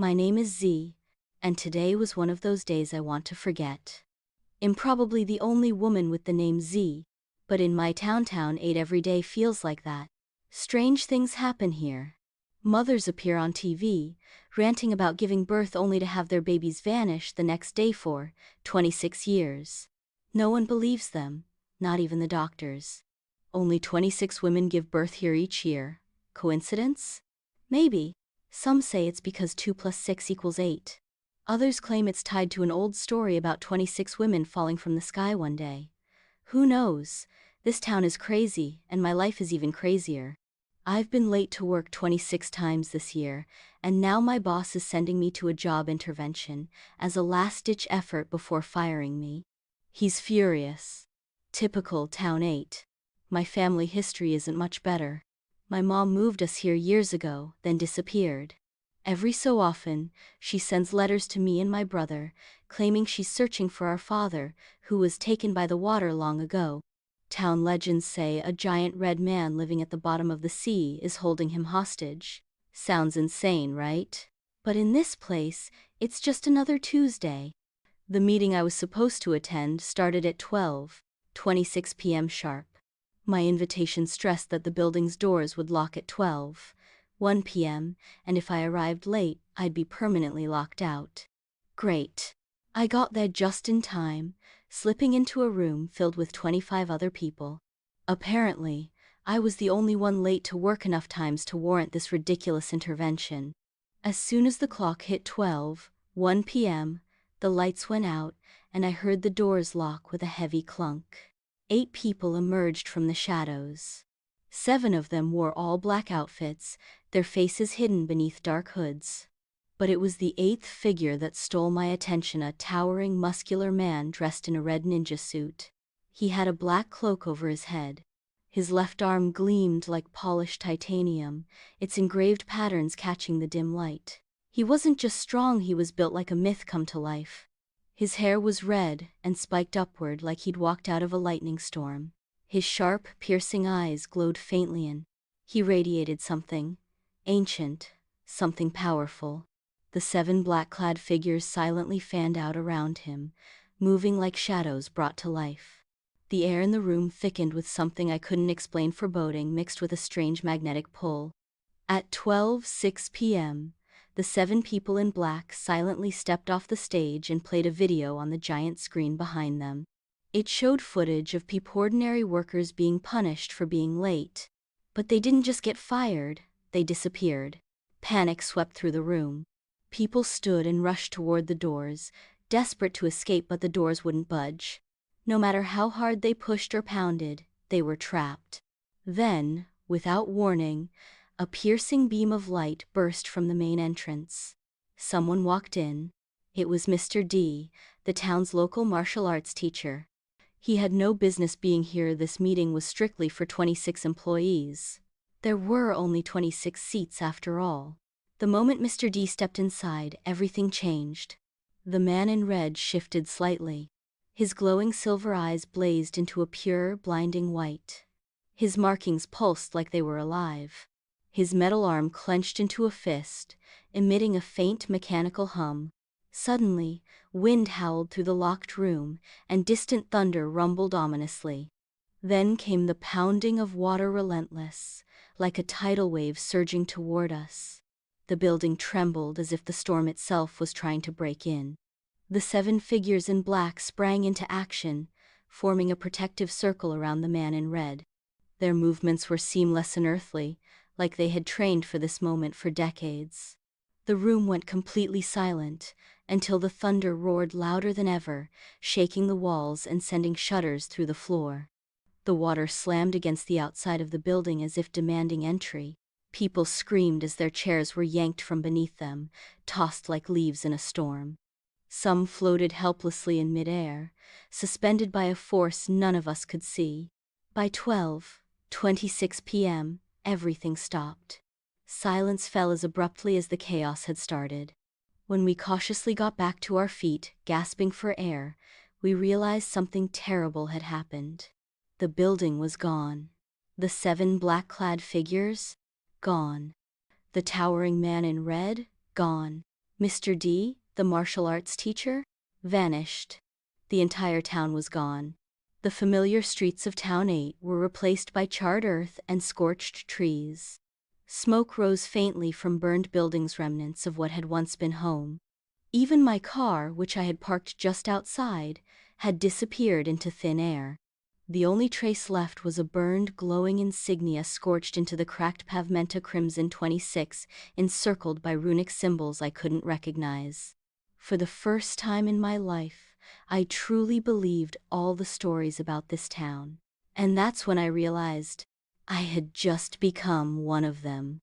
My name is Z, and today was one of those days I want to forget. I'm probably the only woman with the name Z, but in my town 8 every day feels like that. Strange things happen here. Mothers appear on TV, ranting about giving birth only to have their babies vanish the next day for 26 years. No one believes them, not even the doctors. Only 26 women give birth here each year. Coincidence? Maybe. Some say it's because 2 plus 6 equals 8. Others claim it's tied to an old story about 26 women falling from the sky one day. Who knows? This town is crazy, and my life is even crazier. I've been late to work 26 times this year, and now my boss is sending me to a job intervention as a last-ditch effort before firing me. He's furious. Typical Town 8. My family history isn't much better. My mom moved us here years ago, then disappeared. Every so often, she sends letters to me and my brother, claiming she's searching for our father, who was taken by the water long ago. Town legends say a giant red man living at the bottom of the sea is holding him hostage. Sounds insane, right? But in this place, it's just another Tuesday. The meeting I was supposed to attend started at 12:26 p.m. sharp. My invitation stressed that the building's doors would lock at 12:01 p.m., and if I arrived late, I'd be permanently locked out. Great. I got there just in time, slipping into a room filled with 25 other people. Apparently, I was the only one late to work enough times to warrant this ridiculous intervention. As soon as the clock hit 12:01 p.m., the lights went out, and I heard the doors lock with a heavy clunk. 8 people emerged from the shadows. 7 of them wore all black outfits, their faces hidden beneath dark hoods. But it was the 8th figure that stole my attention, a towering, muscular man dressed in a red ninja suit. He had a black cloak over his head. His left arm gleamed like polished titanium, its engraved patterns catching the dim light. He wasn't just strong, he was built like a myth come to life. His hair was red and spiked upward like he'd walked out of a lightning storm. His sharp, piercing eyes glowed faintly and he radiated something ancient, something powerful. The 7 black-clad figures silently fanned out around him, moving like shadows brought to life. The air in the room thickened with something I couldn't explain, foreboding mixed with a strange magnetic pull. At 12:06 p.m., the 7 people in black silently stepped off the stage and played a video on the giant screen behind them. It showed footage of ordinary workers being punished for being late. But they didn't just get fired, they disappeared. Panic swept through the room. People stood and rushed toward the doors, desperate to escape, but the doors wouldn't budge. No matter how hard they pushed or pounded, they were trapped. Then, without warning, a piercing beam of light burst from the main entrance. Someone walked in. It was Mr. D, the town's local martial arts teacher. He had no business being here. This meeting was strictly for 26 employees. There were only 26 seats after all. The moment Mr. D stepped inside, everything changed. The man in red shifted slightly. His glowing silver eyes blazed into a pure, blinding white. His markings pulsed like they were alive. His metal arm clenched into a fist, emitting a faint mechanical hum. Suddenly, wind howled through the locked room, and distant thunder rumbled ominously. Then came the pounding of water, relentless, like a tidal wave surging toward us. The building trembled as if the storm itself was trying to break in. The 7 figures in black sprang into action, forming a protective circle around the man in red. Their movements were seamless and earthly, like they had trained for this moment for decades. The room went completely silent, until the thunder roared louder than ever, shaking the walls and sending shudders through the floor. The water slammed against the outside of the building as if demanding entry. People screamed as their chairs were yanked from beneath them, tossed like leaves in a storm. Some floated helplessly in midair, suspended by a force none of us could see. By 12:26 p.m., everything stopped. Silence fell as abruptly as the chaos had started. When we cautiously got back to our feet, gasping for air, we realized something terrible had happened. The building was gone. The 7 black-clad figures? Gone. The towering man in red? Gone. Mr. D, the martial arts teacher, vanished. The entire town was gone. The familiar streets of Town 8 were replaced by charred earth and scorched trees. Smoke rose faintly from burned buildings, remnants of what had once been home. Even my car, which I had parked just outside, had disappeared into thin air. The only trace left was a burned, glowing insignia scorched into the cracked pavimenta, crimson 26, encircled by runic symbols I couldn't recognize. For the first time in my life, I truly believed all the stories about this town. And that's when I realized I had just become one of them.